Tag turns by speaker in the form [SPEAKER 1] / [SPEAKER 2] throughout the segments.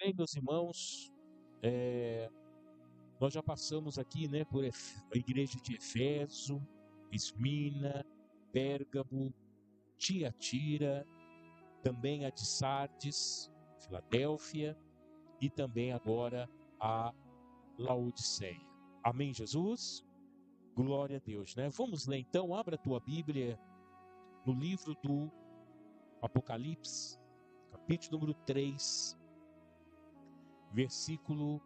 [SPEAKER 1] bem, meus irmãos? Nós já passamos aqui, né, por a igreja de Éfeso, Esmina, Pérgamo, Tiatira, também a de Sardes, Filadélfia e também agora a Laodiceia. Amém, Jesus? Glória a Deus, né? Vamos ler então, abra a tua Bíblia no livro do Apocalipse, capítulo número 3, versículo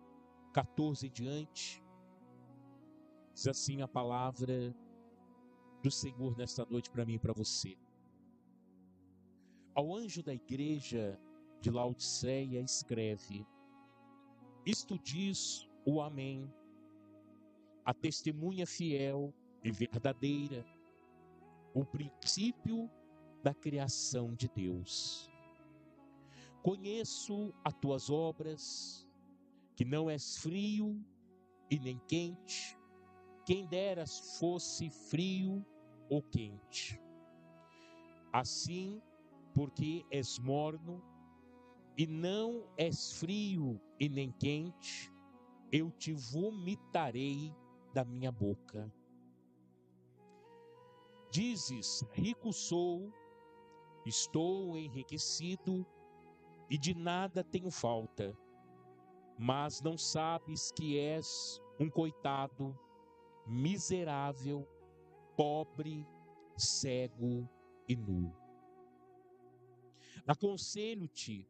[SPEAKER 1] 14 em diante. Diz assim a palavra do Senhor nesta noite para mim e para você. Ao anjo da igreja de Laodiceia escreve: isto diz o Amém, a testemunha fiel e verdadeira, o princípio da criação de Deus. Conheço as tuas obras, que não és frio e nem quente. Quem deras fosse frio ou quente. Assim, porque és morno e não és frio e nem quente, eu te vomitarei da minha boca. Dizes: rico sou, estou enriquecido e de nada tenho falta, mas não sabes que és um coitado, miserável, pobre, cego e nu. Aconselho-te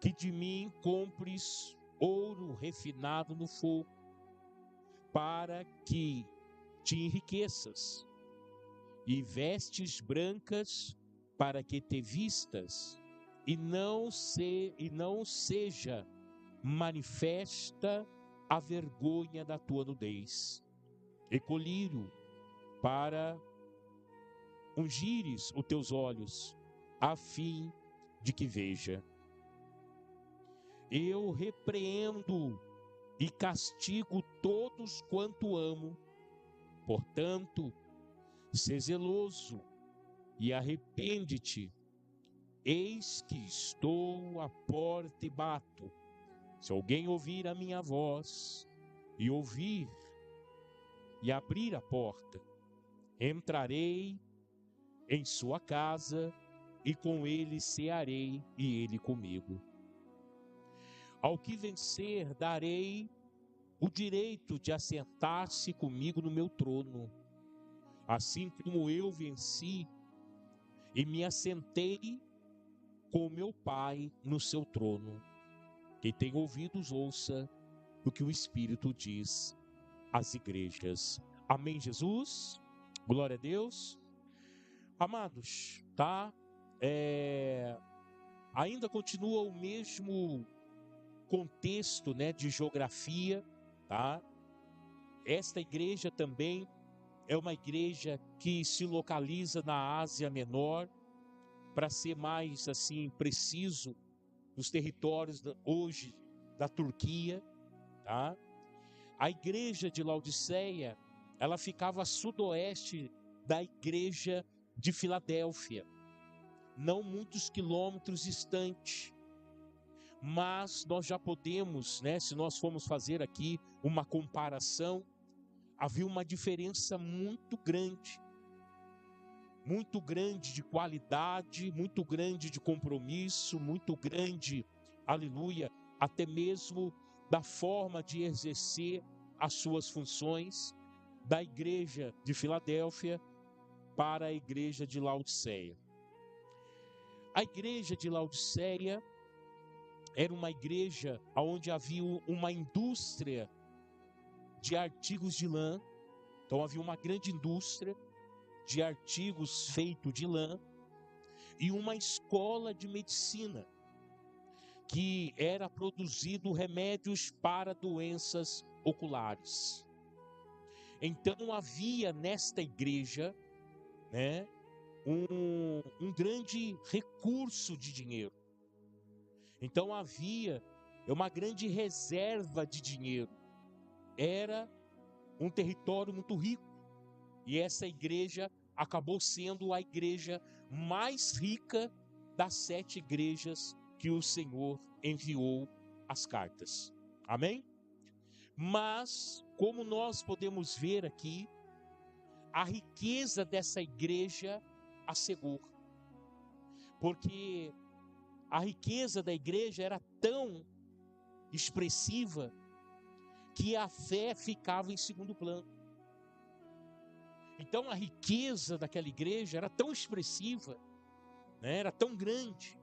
[SPEAKER 1] que de mim compres ouro refinado no fogo, para que te enriqueças, e vestes brancas para que te vistas, e não seja manifesta a vergonha da tua nudez, e colírio para ungires os teus olhos, a fim de que veja. Eu repreendo e castigo todos quanto amo. Portanto, sê zeloso e arrepende-te. Eis que estou à porta e bato. Se alguém ouvir a minha voz e ouvir e abrir a porta, entrarei em sua casa e com ele cearei e ele comigo. Ao que vencer, darei o direito de assentar-se comigo no meu trono, assim como eu venci e me assentei com meu Pai no seu trono. Quem tem ouvidos, ouça o que o Espírito diz às igrejas. Amém, Jesus? Glória a Deus. Amados, tá? Ainda continua o mesmo contexto, né, de geografia, tá? Esta igreja também é uma igreja que se localiza na Ásia Menor, para ser mais assim preciso, nos territórios hoje da Turquia, tá? A igreja de Laodiceia, ela ficava a sudoeste da igreja de Filadélfia, não muitos quilômetros distante. Mas nós já podemos, né, se nós formos fazer aqui uma comparação, havia uma diferença muito grande de qualidade, muito grande de compromisso, muito grande, aleluia, até mesmo da forma de exercer as suas funções, da igreja de Filadélfia para a igreja de Laodiceia. A igreja de Laodiceia era uma igreja onde havia uma indústria de artigos de lã. Então havia uma grande indústria de artigos feitos de lã e uma escola de medicina que era produzido remédios para doenças oculares. Então havia nesta igreja, né, um grande recurso de dinheiro. Então havia uma grande reserva de dinheiro. Era um território muito rico. E essa igreja acabou sendo a igreja mais rica das 7 igrejas que o Senhor enviou as cartas. Amém? Mas, como nós podemos ver aqui, a riqueza dessa igreja a cegou. Porque a riqueza da igreja era tão expressiva que a fé ficava em segundo plano. Então a riqueza daquela igreja era tão expressiva, né, era tão grande,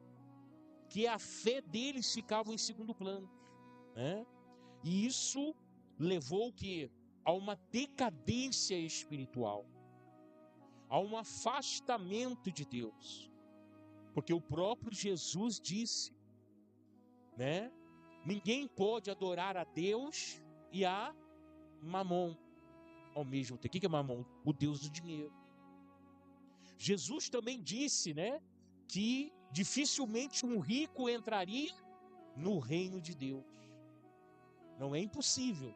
[SPEAKER 1] que a fé deles ficava em segundo plano, né? E isso levou a uma decadência espiritual, a um afastamento de Deus. Porque o próprio Jesus disse, né? Ninguém pode adorar a Deus e a Mamon ao mesmo tempo. O que é Mamon? O Deus do dinheiro. Jesus também disse, né, que dificilmente um rico entraria no reino de Deus. Não é impossível,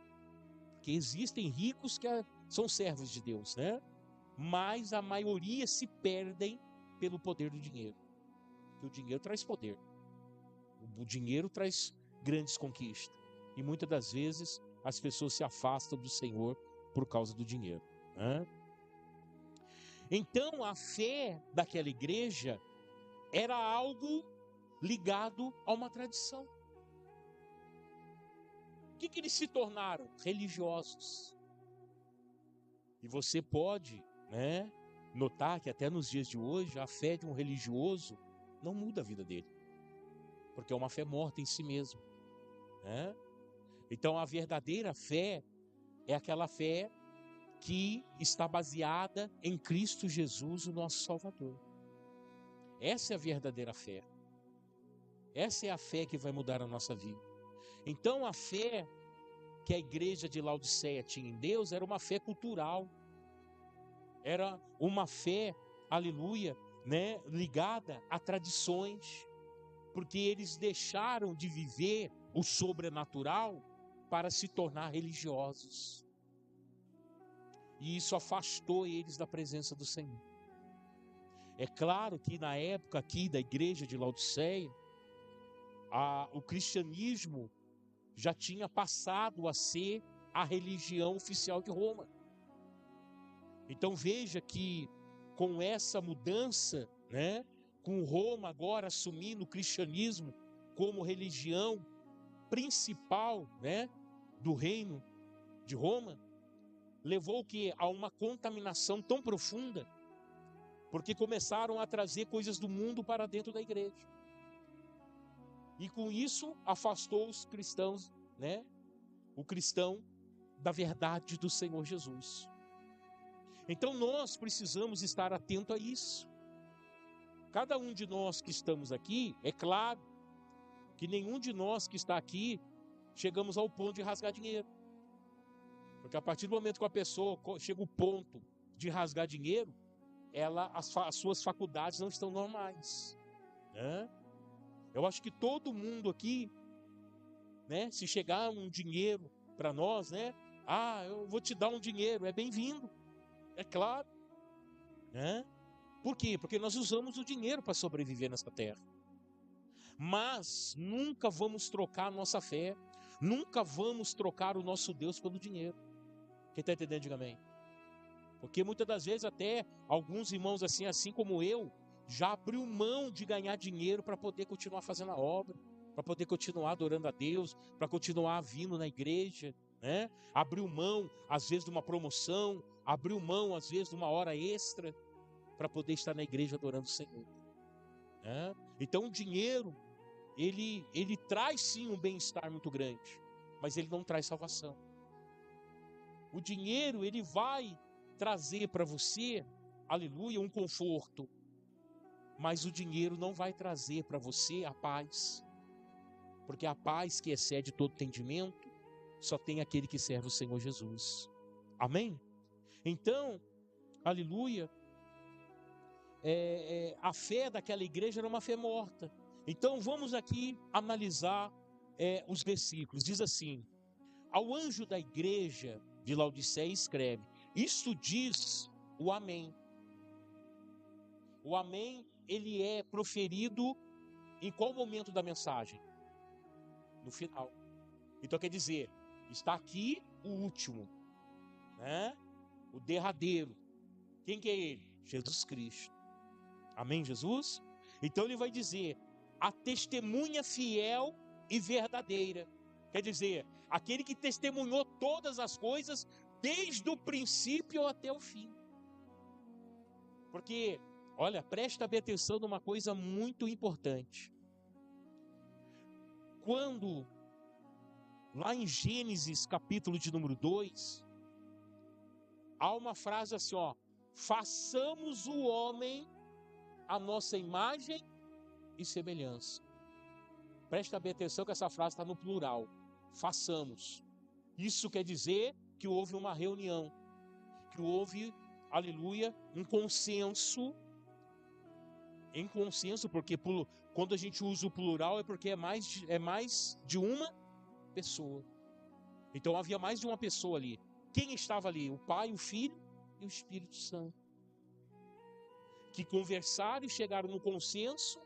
[SPEAKER 1] porque existem ricos que são servos de Deus, né? Mas a maioria se perdem pelo poder do dinheiro. Porque o dinheiro traz poder. O dinheiro traz grandes conquistas. E muitas das vezes as pessoas se afastam do Senhor por causa do dinheiro, né? Então a fé daquela igreja era algo ligado a uma tradição. O que eles se tornaram? Religiosos. E você pode, né, notar que até nos dias de hoje a fé de um religioso não muda a vida dele, porque é uma fé morta em si mesmo, né? Então a verdadeira fé é aquela fé que está baseada em Cristo Jesus, o nosso Salvador. Essa é a verdadeira fé. Essa é a fé que vai mudar a nossa vida. Então a fé que a igreja de Laodiceia tinha em Deus era uma fé cultural. Era uma fé, aleluia, né, ligada a tradições, porque eles deixaram de viver o sobrenatural para se tornar religiosos. E isso afastou eles da presença do Senhor. É claro que na época aqui da igreja de Laodiceia, o cristianismo já tinha passado a ser a religião oficial de Roma. Então veja que com essa mudança, né, com Roma agora assumindo o cristianismo como religião principal, né, do reino de Roma, levou a uma contaminação tão profunda, porque começaram a trazer coisas do mundo para dentro da igreja. E com isso afastou os cristãos, né, o cristão da verdade do Senhor Jesus. Então nós precisamos estar atento a isso. Cada um de nós que estamos aqui, é claro que nenhum de nós que está aqui chegamos ao ponto de rasgar dinheiro. Porque a partir do momento que a pessoa chega ao ponto de rasgar dinheiro, as suas faculdades não estão normais, né? Eu acho que todo mundo aqui, né, se chegar um dinheiro para nós, né? Eu vou te dar um dinheiro, é bem-vindo, é claro, né? Por quê? Porque nós usamos o dinheiro para sobreviver nessa terra. Mas nunca vamos trocar a nossa fé, nunca vamos trocar o nosso Deus pelo dinheiro. Quem está entendendo, diga amém. Porque muitas das vezes até alguns irmãos assim como eu, já abriu mão de ganhar dinheiro para poder continuar fazendo a obra, para poder continuar adorando a Deus, para continuar vindo na igreja, né? Abriu mão às vezes de uma promoção, abriu mão às vezes de uma hora extra para poder estar na igreja adorando o Senhor, né? Então o dinheiro, ele traz sim um bem-estar muito grande, mas ele não traz salvação. O dinheiro, ele vai trazer para você, aleluia, um conforto, mas o dinheiro não vai trazer para você a paz, porque a paz que excede todo entendimento só tem aquele que serve o Senhor Jesus. Amém? Então, aleluia, a fé daquela igreja era uma fé morta. Então vamos aqui analisar os versículos. Diz assim: ao anjo da igreja de Laodiceia escreve: isto diz o amém. O amém, ele é proferido em qual momento da mensagem? no final. Então quer dizer, está aqui o último, né? O derradeiro. Quem que é ele? Jesus Cristo. Amém, Jesus? Então ele vai dizer, a testemunha fiel e verdadeira. Quer dizer, aquele que testemunhou todas as coisas desde o princípio até o fim. Porque, olha, presta bem atenção numa coisa muito importante. Quando, lá em Gênesis, capítulo de número 2, há uma frase assim, ó, façamos o homem a nossa imagem e semelhança. Presta bem atenção que essa frase está no plural. Façamos. Isso quer dizer que houve uma reunião, que houve, aleluia, um consenso. Em consenso, porque quando a gente usa o plural é porque é mais de uma pessoa. Então havia mais de uma pessoa ali. Quem estava ali? O Pai, o Filho e o Espírito Santo. Que conversaram e chegaram no consenso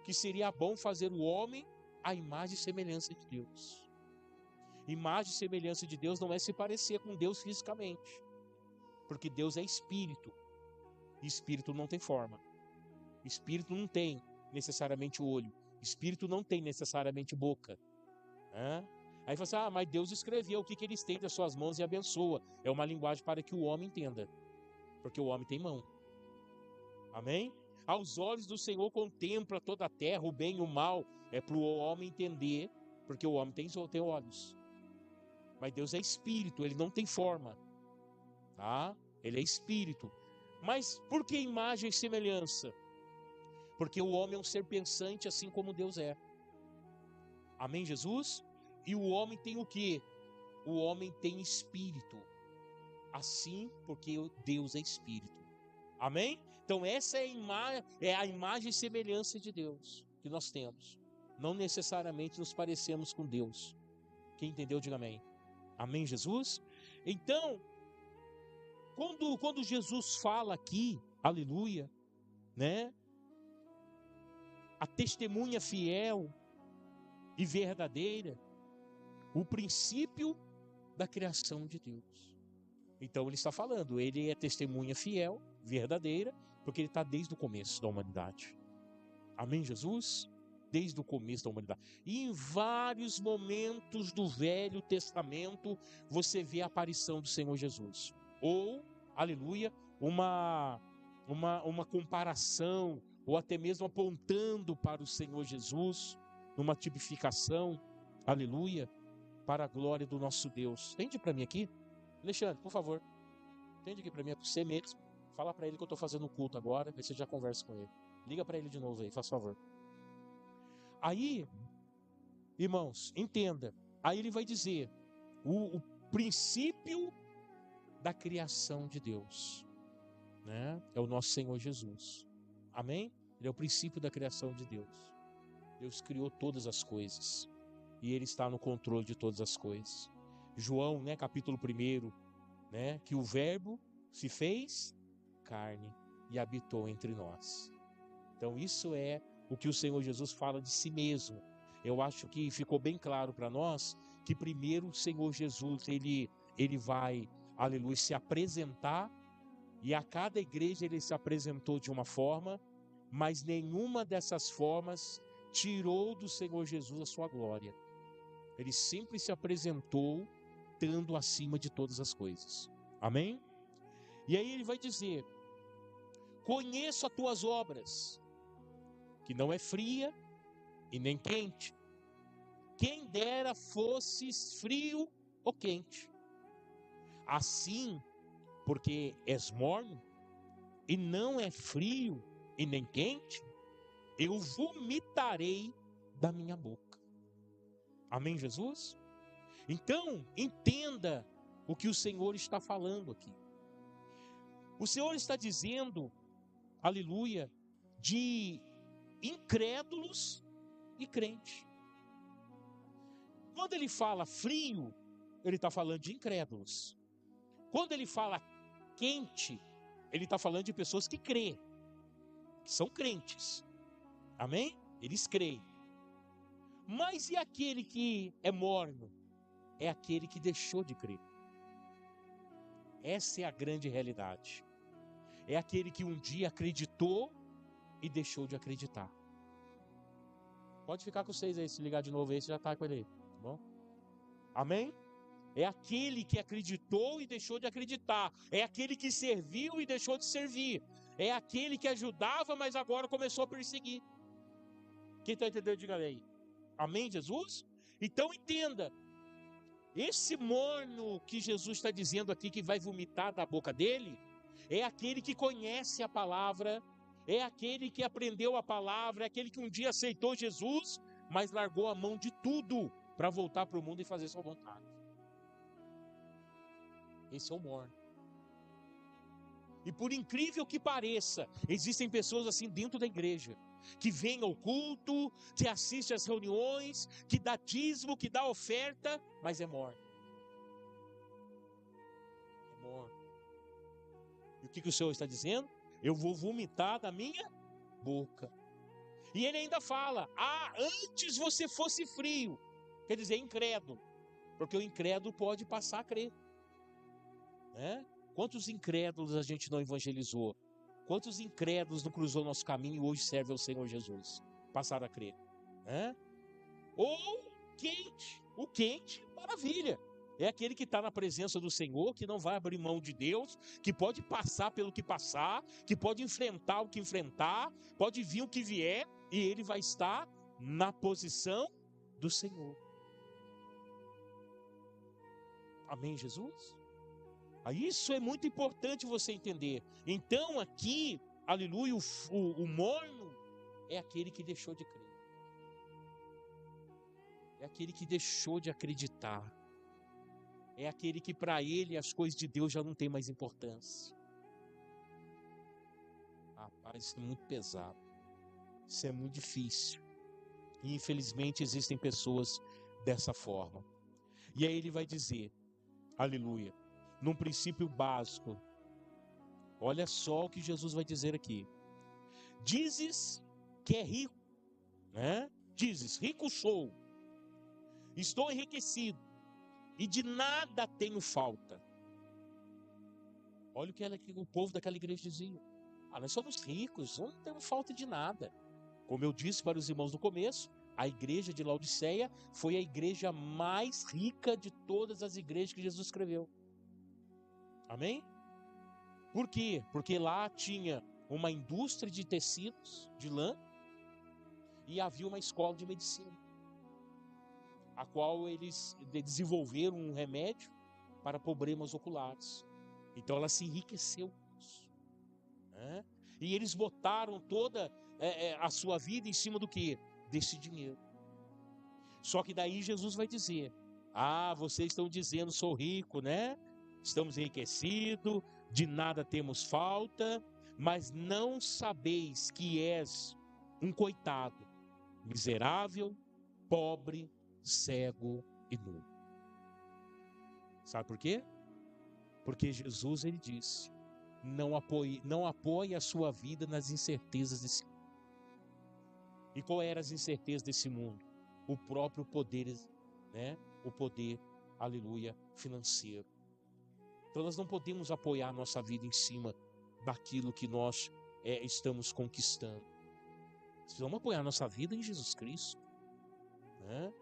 [SPEAKER 1] que seria bom fazer o homem à imagem e semelhança de Deus. Imagem e semelhança de Deus não é se parecer com Deus fisicamente, porque Deus é espírito, e espírito não tem forma. Espírito não tem necessariamente olho, espírito não tem necessariamente boca. Aí você fala assim, mas Deus escreveu o que ele estende as suas mãos e abençoa. É uma linguagem para que o homem entenda, porque o homem tem mão. Amém? Aos olhos do Senhor contempla toda a terra, o bem e o mal. É para o homem entender, porque o homem tem olhos. Mas Deus é espírito, ele não tem forma. Tá? Ele é espírito. Mas por que imagem e semelhança? Porque o homem é um ser pensante assim como Deus é. Amém, Jesus? E o homem tem o quê? O homem tem espírito. Assim, porque Deus é espírito. Amém? Então essa é a imagem e semelhança de Deus que nós temos. Não necessariamente nos parecemos com Deus. Quem entendeu, diga amém. Amém, Jesus? Então, quando Jesus fala aqui, aleluia, né? A testemunha fiel e verdadeira, o princípio da criação de Deus. Então ele está falando, ele é testemunha fiel, verdadeira, porque ele está desde o começo da humanidade. Amém, Jesus? Desde o começo da humanidade. E em vários momentos do Velho Testamento, você vê a aparição do Senhor Jesus. Ou, aleluia, uma comparação, ou até mesmo apontando para o Senhor Jesus, numa tipificação, aleluia, para a glória do nosso Deus. Entende para mim aqui? Alexandre, por favor, entende aqui para mim, é você mesmo. Fala para ele que eu estou fazendo o culto agora, aí você já conversa com ele. Liga para ele de novo aí, faz favor. Aí, irmãos, entenda. Aí ele vai dizer o princípio da criação de Deus, né? É o nosso Senhor Jesus. Amém? Ele é o princípio da criação de Deus. Deus criou todas as coisas e ele está no controle de todas as coisas. João, né, capítulo 1, né, que o verbo se fez carne e habitou entre nós. Então isso é o que o Senhor Jesus fala de si mesmo. Eu acho que ficou bem claro para nós que primeiro o Senhor Jesus, ele vai, aleluia, se apresentar, e a cada igreja ele se apresentou de uma forma, mas nenhuma dessas formas tirou do Senhor Jesus a sua glória. Ele sempre se apresentou estando acima de todas as coisas. Amém? E aí ele vai dizer, conheço as tuas obras, que não é fria e nem quente. Quem dera fosses frio ou quente. Assim, porque és morno e não é frio e nem quente, eu vomitarei da minha boca. Amém, Jesus? Então, entenda o que o Senhor está falando aqui. O Senhor está dizendo, aleluia, de incrédulos e crentes. Quando ele fala frio, ele está falando de incrédulos. Quando ele fala quente, ele está falando de pessoas que crêem, que são crentes. Amém? Eles creem. Mas e aquele que é morno? É aquele que deixou de crer. Essa é a grande realidade. É aquele que um dia acreditou e deixou de acreditar. Pode ficar com vocês aí, se ligar de novo aí, você já está com ele aí, tá bom? Amém? É aquele que acreditou e deixou de acreditar. É aquele que serviu e deixou de servir. É aquele que ajudava, mas agora começou a perseguir. Quem está entendendo, diga aí. Amém, Jesus? Então entenda. Esse morno que Jesus está dizendo aqui que vai vomitar da boca dele, é aquele que conhece a palavra, é aquele que aprendeu a palavra, é aquele que um dia aceitou Jesus, mas largou a mão de tudo para voltar para o mundo e fazer sua vontade. Esse é o morno. E por incrível que pareça, existem pessoas assim dentro da igreja, que vêm ao culto, que assistem às reuniões, que dá dízimo, que dá oferta, mas é morno. É morno. E o que o Senhor está dizendo? Eu vou vomitar da minha boca. E ele ainda fala, antes você fosse frio. Quer dizer, incrédulo. Porque o incrédulo pode passar a crer. Né? Quantos incrédulos a gente não evangelizou? Quantos incrédulos não cruzou nosso caminho e hoje serve ao Senhor Jesus? Passaram a crer. Né? Ou quente. O quente, maravilha. É aquele que está na presença do Senhor, que não vai abrir mão de Deus, que pode passar pelo que passar, que pode enfrentar o que enfrentar, pode vir o que vier, e ele vai estar na posição do Senhor. Amém, Jesus? Isso é muito importante você entender. Então aqui, aleluia, o morno é aquele que deixou de crer. É aquele que deixou de acreditar. É aquele que para ele as coisas de Deus já não têm mais importância. Rapaz, isso é muito pesado. Isso é muito difícil. E infelizmente existem pessoas dessa forma. E aí ele vai dizer, aleluia, num princípio básico. Olha só o que Jesus vai dizer aqui. Dizes que é rico, né? Dizes, rico sou, estou enriquecido e de nada tenho falta. Olha o que o povo daquela igreja dizia. Nós somos ricos, não temos falta de nada. Como eu disse para os irmãos no começo, a igreja de Laodiceia foi a igreja mais rica de todas as igrejas que Jesus escreveu. Amém? Por quê? Porque lá tinha uma indústria de tecidos, de lã, e havia uma escola de medicina, a qual eles desenvolveram um remédio para problemas oculares. Então ela se enriqueceu com isso. Né? E eles botaram toda a sua vida em cima do quê? Desse dinheiro. Só que daí Jesus vai dizer, vocês estão dizendo, sou rico, né? Estamos enriquecidos, de nada temos falta, mas não sabeis que és um coitado, miserável, pobre, cego e nu. Sabe por quê? Porque Jesus, ele disse, não apoie a sua vida nas incertezas desse mundo. E qual eram as incertezas desse mundo? O próprio poder, né? O poder, aleluia, financeiro. Então nós não podemos apoiar a nossa vida em cima daquilo que nós estamos conquistando. Precisamos apoiar a nossa vida em Jesus Cristo. Né?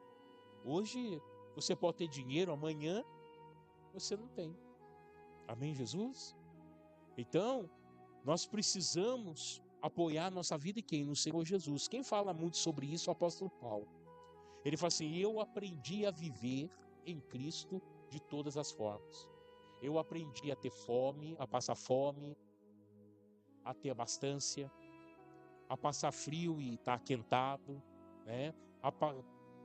[SPEAKER 1] Hoje você pode ter dinheiro, amanhã você não tem. Amém, Jesus? Então, nós precisamos apoiar a nossa vida em quem? No Senhor Jesus. Quem fala muito sobre isso é o apóstolo Paulo. Ele fala assim, eu aprendi a viver em Cristo de todas as formas. Eu aprendi a ter fome, a passar fome, a ter abastância, a passar frio e estar aquentado, né? A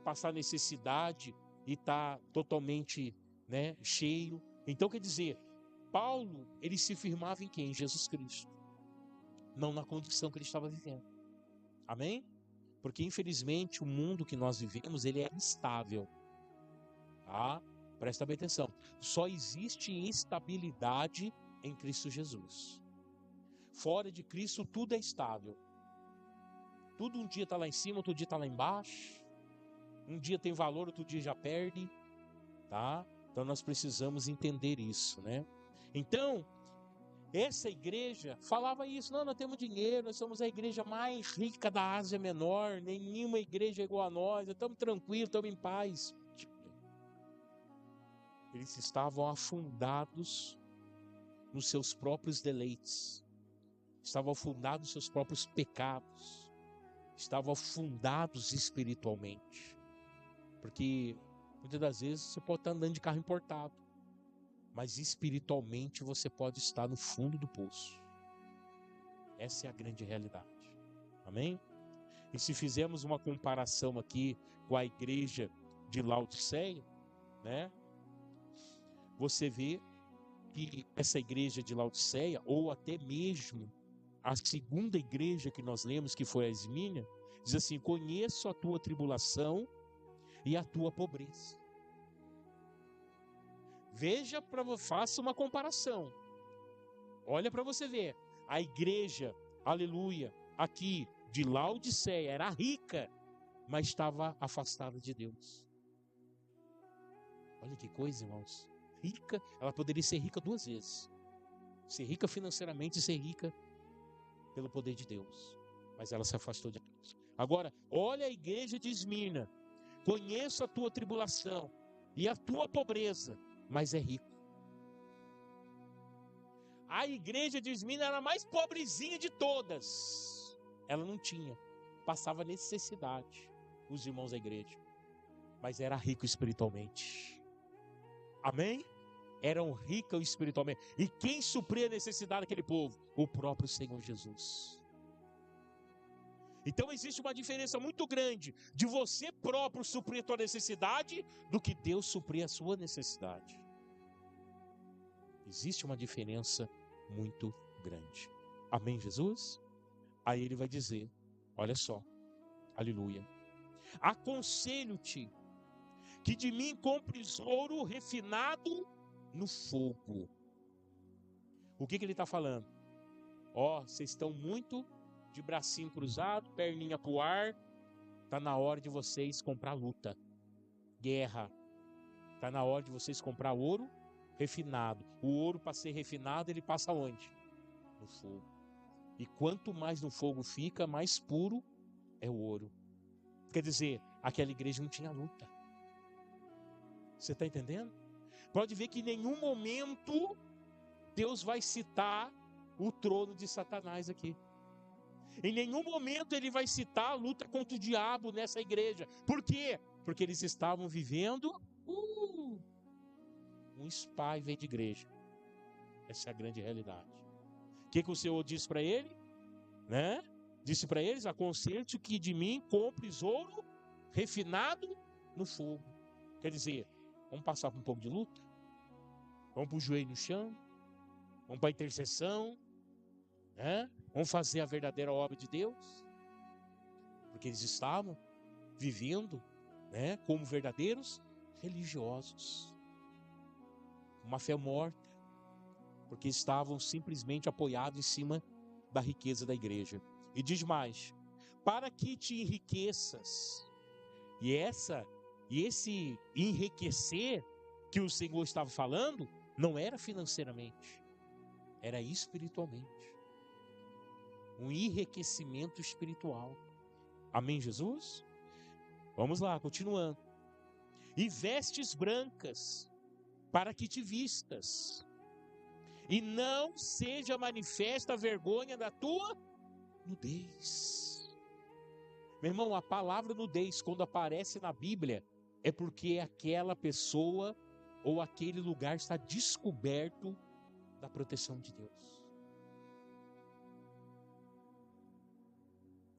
[SPEAKER 1] passar necessidade e estar totalmente, né, cheio. Então, quer dizer, Paulo, ele se firmava em quem? Em Jesus Cristo. Não na condição que ele estava vivendo. Amém? Porque, infelizmente, o mundo que nós vivemos, ele é instável. Tá? Presta bem atenção. Só existe estabilidade em Cristo Jesus. Fora de Cristo, tudo é estável. Tudo um dia está lá em cima, outro dia está lá embaixo. Um dia tem valor, outro dia já perde, tá? Então nós precisamos entender isso, né? Então, essa igreja falava isso: não, nós temos dinheiro, nós somos a igreja mais rica da Ásia Menor, nenhuma igreja é igual a nós, estamos tranquilos, estamos em paz. Eles estavam afundados nos seus próprios deleites, estavam afundados nos seus próprios pecados, estavam afundados espiritualmente. Porque muitas das vezes você pode estar andando de carro importado, mas espiritualmente você pode estar no fundo do poço. Essa é a grande realidade. Amém? E se fizermos uma comparação aqui com a igreja de Laodiceia, né? Você vê que essa igreja de Laodiceia, ou até mesmo a segunda igreja que nós lemos, que foi a Esmínia, diz assim: conheço a tua tribulação e a tua pobreza. Veja, faça uma comparação. Olha para você ver. A igreja, aleluia, aqui de Laodiceia era rica, mas estava afastada de Deus. Olha que coisa, irmãos. Rica, ela poderia ser rica duas vezes. Ser rica financeiramente e ser rica pelo poder de Deus. Mas ela se afastou de Deus. Agora, olha a igreja de Esmirna. Conheço a tua tribulação e a tua pobreza, mas é rico. A igreja de Esmirna era a mais pobrezinha de todas. Ela não tinha, passava necessidade, os irmãos da igreja, mas era rico espiritualmente. Amém? Eram ricos espiritualmente. E quem supria a necessidade daquele povo? O próprio Senhor Jesus. Então existe uma diferença muito grande de você próprio suprir a sua necessidade do que Deus suprir a sua necessidade. Existe uma diferença muito grande. Amém, Jesus? Aí ele vai dizer, olha só, aleluia: aconselho-te que de mim compres ouro refinado no fogo. O que ele está falando? Ó, vocês estão muito de bracinho cruzado, perninha pro ar. Está na hora de vocês comprar luta, guerra. Está na hora de vocês comprar ouro refinado. O ouro, para ser refinado, ele passa onde? No fogo. E quanto mais no fogo fica, mais puro é o ouro. Quer dizer, aquela igreja não tinha luta. Você está entendendo? Pode ver que em nenhum momento Deus vai citar o trono de Satanás aqui. Em nenhum momento ele vai citar a luta contra o diabo nessa igreja. Por quê? Porque eles estavam vivendo um spa em vez de igreja. Essa é a grande realidade. O que o Senhor disse para ele? Né? Disse para eles: aconselho-te que de mim compres ouro refinado no fogo. Quer dizer, vamos passar por um pouco de luta? Vamos para o joelho no chão? Vamos para a intercessão? Né? Vamos fazer a verdadeira obra de Deus? Porque eles estavam vivendo, né, como verdadeiros religiosos. Uma fé morta. Porque estavam simplesmente apoiados em cima da riqueza da igreja. E diz mais: para que te enriqueças. E esse enriquecer que o Senhor estava falando não era financeiramente, era espiritualmente. Um enriquecimento espiritual. Amém, Jesus? Vamos lá, continuando. E vestes brancas, para que te vistas, e não seja manifesta a vergonha da tua nudez. Meu irmão, a palavra nudez, quando aparece na Bíblia, é porque aquela pessoa ou aquele lugar está descoberto da proteção de Deus.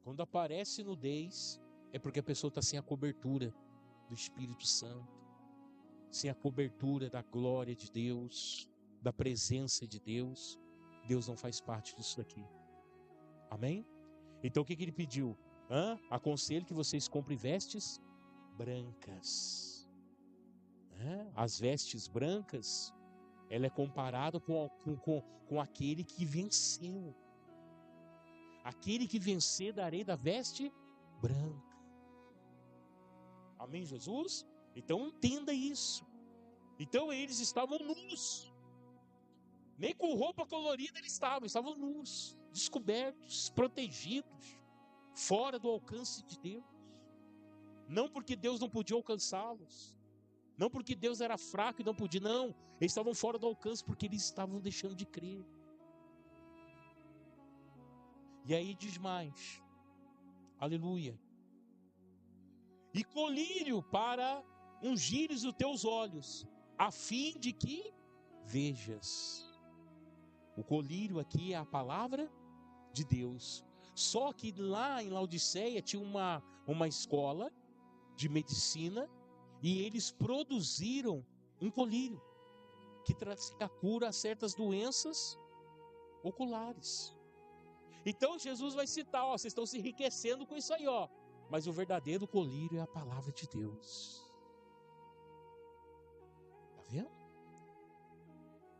[SPEAKER 1] Quando aparece nudez, é porque a pessoa está sem a cobertura do Espírito Santo, sem a cobertura da glória de Deus, da presença de Deus. Deus não faz parte disso daqui. Amém? Então o que ele pediu? Aconselho que vocês comprem vestes brancas. As vestes brancas, ela é comparada com aquele que venceu. Aquele que vencer darei da veste branca. Amém, Jesus? Então entenda isso. Então eles estavam nus. Nem com roupa colorida eles estavam nus, descobertos, protegidos, fora do alcance de Deus. Não porque Deus não podia alcançá-los, não porque Deus era fraco e não podia, não. Eles estavam fora do alcance porque eles estavam deixando de crer. E aí diz mais, aleluia. E colírio para ungires os teus olhos, a fim de que vejas. O colírio aqui é a palavra de Deus. Só que lá em Laodiceia tinha uma escola de medicina e eles produziram um colírio que trazia cura a certas doenças oculares. Então Jesus vai citar, ó, vocês estão se enriquecendo com isso aí, ó. Mas o verdadeiro colírio é a palavra de Deus. Tá vendo?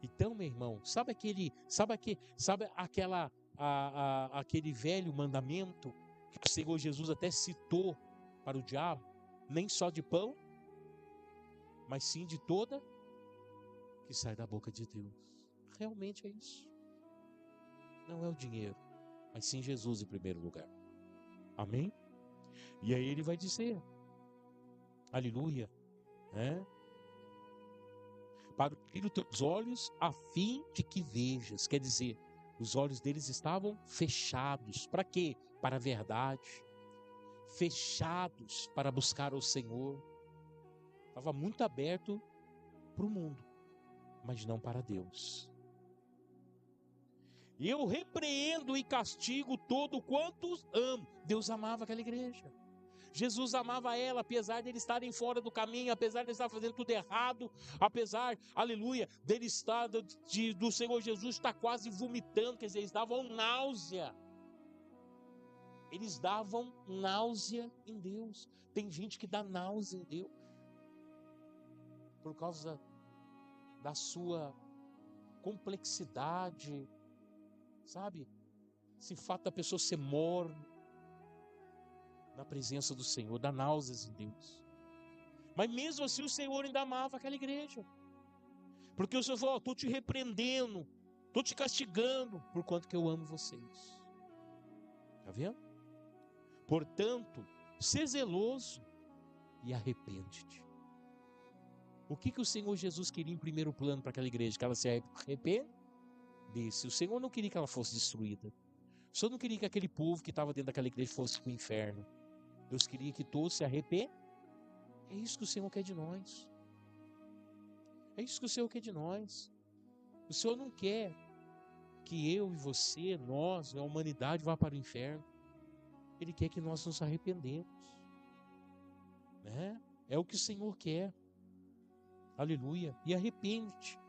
[SPEAKER 1] Então, meu irmão, sabe aquele velho mandamento que o Senhor Jesus até citou para o diabo? Nem só de pão, mas sim de toda que sai da boca de Deus. Realmente é isso. Não é o dinheiro, mas sim Jesus em primeiro lugar. Amém? E aí ele vai dizer, aleluia, né? Para abrir os teus olhos, a fim de que vejas. Quer dizer, os olhos deles estavam fechados. Para quê? Para a verdade. Fechados para buscar o Senhor. Estava muito aberto para o mundo, mas não para Deus. E eu repreendo e castigo todo quanto amo. Deus amava aquela igreja. Jesus amava ela, apesar de eles estarem fora do caminho, apesar de eles estarem fazendo tudo errado, apesar, aleluia, dele estar, do Senhor Jesus estar quase vomitando, quer dizer, eles davam náusea. Eles davam náusea em Deus. Tem gente que dá náusea em Deus por causa da sua complexidade, sabe? Esse fato da pessoa ser morna na presença do Senhor, dá náuseas em Deus. Mas mesmo assim o Senhor ainda amava aquela igreja. Porque o Senhor falou, estou te repreendendo, estou te castigando, por quanto que eu amo vocês. Está vendo? Portanto, sê zeloso e arrepende-te. O que o Senhor Jesus queria em primeiro plano para aquela igreja? Que ela se arrependesse. O Senhor não queria que ela fosse destruída. O Senhor não queria que aquele povo que estava dentro daquela igreja fosse para o inferno. Deus queria que todos se arrependessem. É isso que o Senhor quer de nós. É isso que o Senhor quer de nós. O Senhor não quer que eu e você, nós, a humanidade vá para o inferno. Ele quer que nós nos arrependemos. Né? É o que o Senhor quer. Aleluia. E arrepende-te.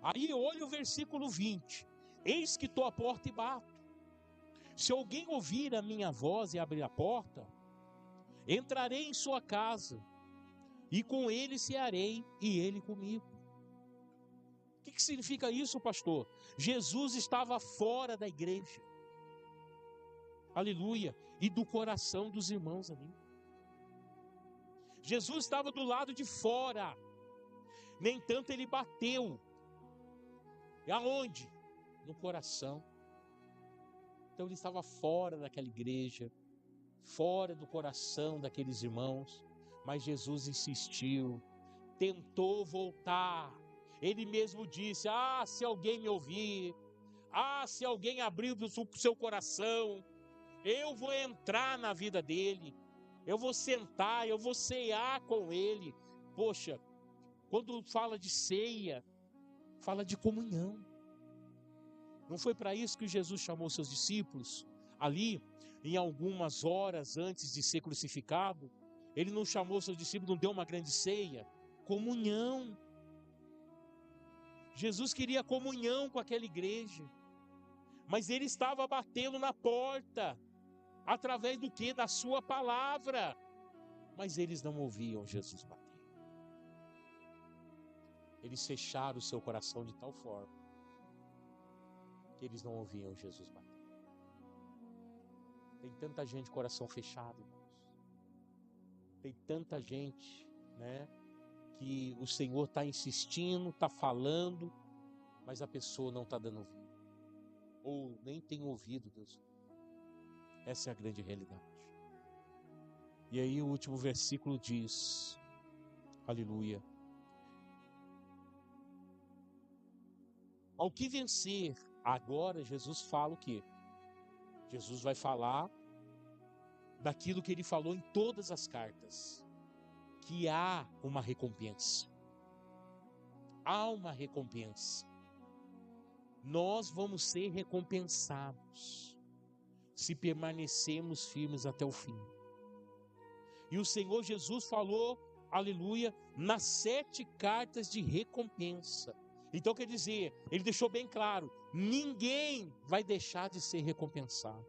[SPEAKER 1] Aí olha o versículo 20. Eis que estou à porta e bato. Se alguém ouvir a minha voz e abrir a porta, entrarei em sua casa, e com ele cearei, e ele comigo. O que significa isso, pastor? Jesus estava fora da igreja. Aleluia. E do coração dos irmãos ali. Jesus estava do lado de fora. Nem tanto ele bateu. E aonde? No coração. Então ele estava fora daquela igreja, fora do coração daqueles irmãos. Mas Jesus insistiu, tentou voltar. Ele mesmo disse, se alguém me ouvir, se alguém abrir o seu coração, eu vou entrar na vida dele, eu vou sentar, eu vou cear com ele. Poxa, quando fala de ceia, fala de comunhão. Não foi para isso que Jesus chamou seus discípulos? Ali, em algumas horas antes de ser crucificado, ele não chamou seus discípulos, não deu uma grande ceia? Comunhão. Jesus queria comunhão com aquela igreja, mas ele estava batendo na porta, através do quê? Da sua palavra. Mas eles não ouviam Jesus bater. Eles fecharam o seu coração de tal forma que eles não ouviam Jesus bater. Tem tanta gente de coração fechado, irmãos. Tem tanta gente, né, que o Senhor está insistindo, está falando, mas a pessoa não está dando ouvido. Ou nem tem ouvido, Deus. Essa é a grande realidade. E aí o último versículo diz, aleluia: ao que vencer, agora Jesus fala o quê? Jesus vai falar daquilo que ele falou em todas as cartas, que há uma recompensa. Há uma recompensa. Nós vamos ser recompensados se permanecermos firmes até o fim. E o Senhor Jesus falou, aleluia, nas 7 cartas de recompensa. Então quer dizer, ele deixou bem claro, ninguém vai deixar de ser recompensado.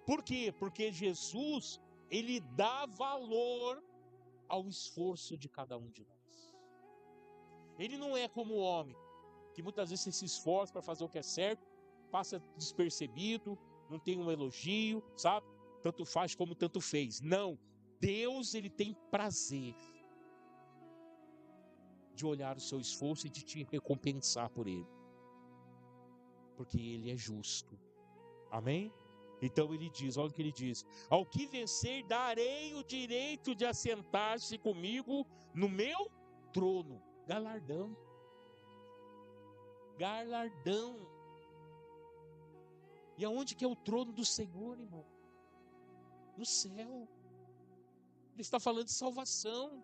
[SPEAKER 1] Por quê? Porque Jesus, ele dá valor ao esforço de cada um de nós. Ele não é como o homem, que muitas vezes se esforça para fazer o que é certo, passa despercebido, não tem um elogio, sabe? Tanto faz como tanto fez. Não, Deus, ele tem prazer de olhar o seu esforço e de te recompensar por ele. Porque ele é justo. Amém? Então ele diz, olha o que ele diz: ao que vencer, darei o direito de assentar-se comigo no meu trono. Galardão. Galardão. E aonde que é o trono do Senhor, irmão? No céu. Ele está falando de salvação.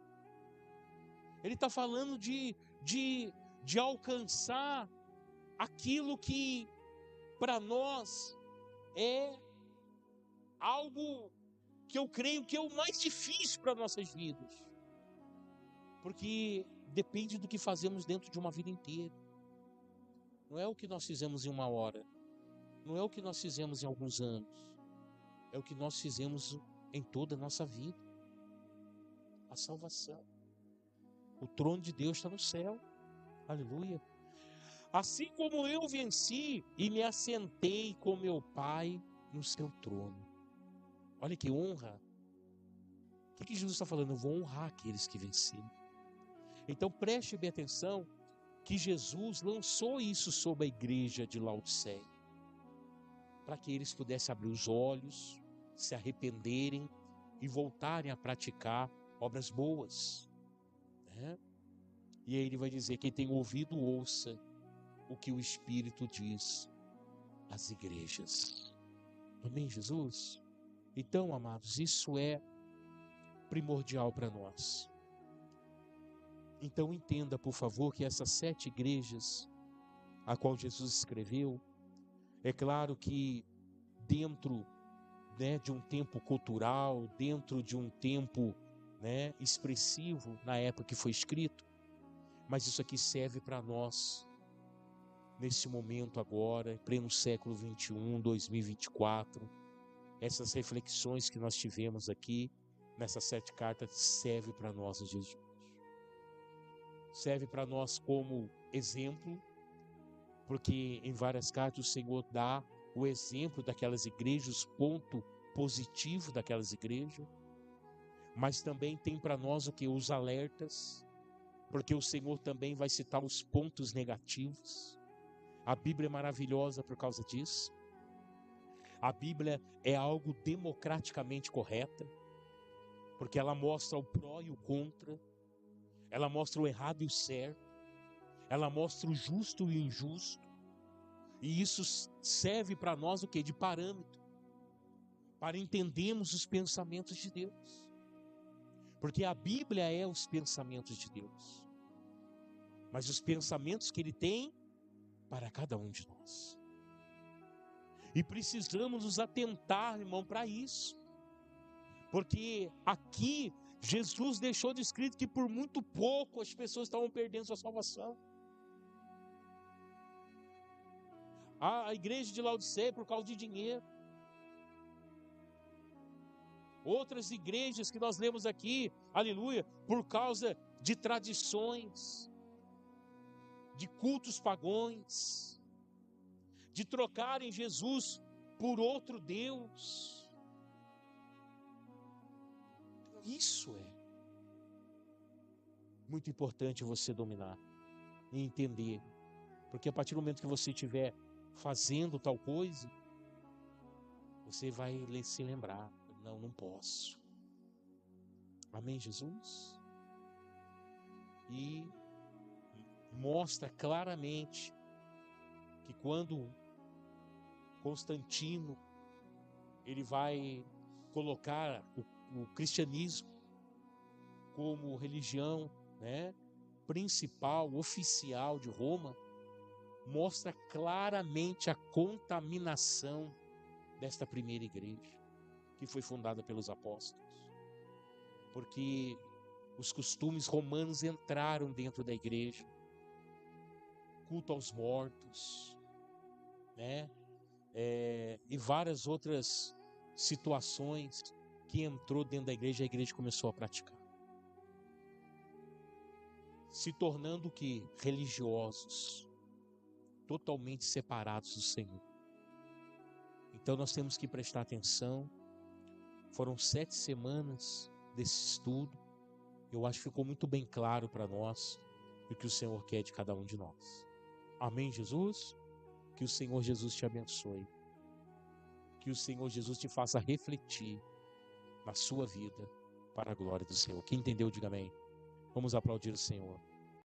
[SPEAKER 1] Ele está falando de alcançar aquilo que para nós é algo que eu creio que é o mais difícil para nossas vidas. Porque depende do que fazemos dentro de uma vida inteira. Não é o que nós fizemos em uma hora. Não é o que nós fizemos em alguns anos. É o que nós fizemos em toda a nossa vida. A salvação. O trono de Deus está no céu. Aleluia. Assim como eu venci e me assentei com meu Pai no seu trono. Olha que honra. O que Jesus está falando? Eu vou honrar aqueles que venceram. Então preste bem atenção que Jesus lançou isso sobre a igreja de Laodiceia, para que eles pudessem abrir os olhos, se arrependerem e voltarem a praticar obras boas, né? E aí ele vai dizer: quem tem ouvido, ouça o que o Espírito diz às igrejas. Amém, Jesus? Então, amados, isso é primordial para nós. Então entenda, por favor, que essas 7 igrejas a qual Jesus escreveu, é claro que dentro, né, de um tempo cultural, dentro de um tempo, né, expressivo na época que foi escrito, mas isso aqui serve para nós nesse momento agora, em pleno século 21, 2024. Essas reflexões que nós tivemos aqui nessas 7 cartas serve para nós nos dias de hoje. Serve para nós como exemplo, porque em várias cartas o Senhor dá o exemplo daquelas igrejas, ponto positivo daquelas igrejas, mas também tem para nós o que? Os alertas, porque o Senhor também vai citar os pontos negativos. A Bíblia é maravilhosa por causa disso. A Bíblia é algo democraticamente correta, porque ela mostra o pró e o contra, ela mostra o errado e o certo, ela mostra o justo e o injusto, e isso serve para nós o que? De parâmetro, para entendermos os pensamentos de Deus, porque a Bíblia é os pensamentos de Deus, mas os pensamentos que Ele tem para cada um de nós, e precisamos nos atentar, irmão, para isso, porque aqui Jesus deixou descrito que por muito pouco as pessoas estavam perdendo sua salvação. A igreja de Laodiceia por causa de dinheiro. Outras igrejas que nós lemos aqui, aleluia, por causa de tradições, de cultos pagões, de trocarem Jesus por outro Deus. Isso é muito importante você dominar e entender. Porque a partir do momento que você estiver fazendo tal coisa, você vai se lembrar: não, não posso. Amém, Jesus? E mostra claramente que quando Constantino ele vai colocar o cristianismo como religião, né, principal, oficial de Roma, mostra claramente a contaminação desta primeira igreja, que foi fundada pelos apóstolos. Porque os costumes romanos entraram dentro da igreja, culto aos mortos, né? E várias outras situações que entrou dentro da igreja, a igreja começou a praticar. Se tornando que religiosos, totalmente separados do Senhor. Então nós temos que prestar atenção. Foram 7 semanas desse estudo. Eu acho que ficou muito bem claro para nós o que o Senhor quer de cada um de nós. Amém, Jesus? Que o Senhor Jesus te abençoe. Que o Senhor Jesus te faça refletir na sua vida para a glória do Senhor. Quem entendeu, diga amém. Vamos aplaudir o Senhor.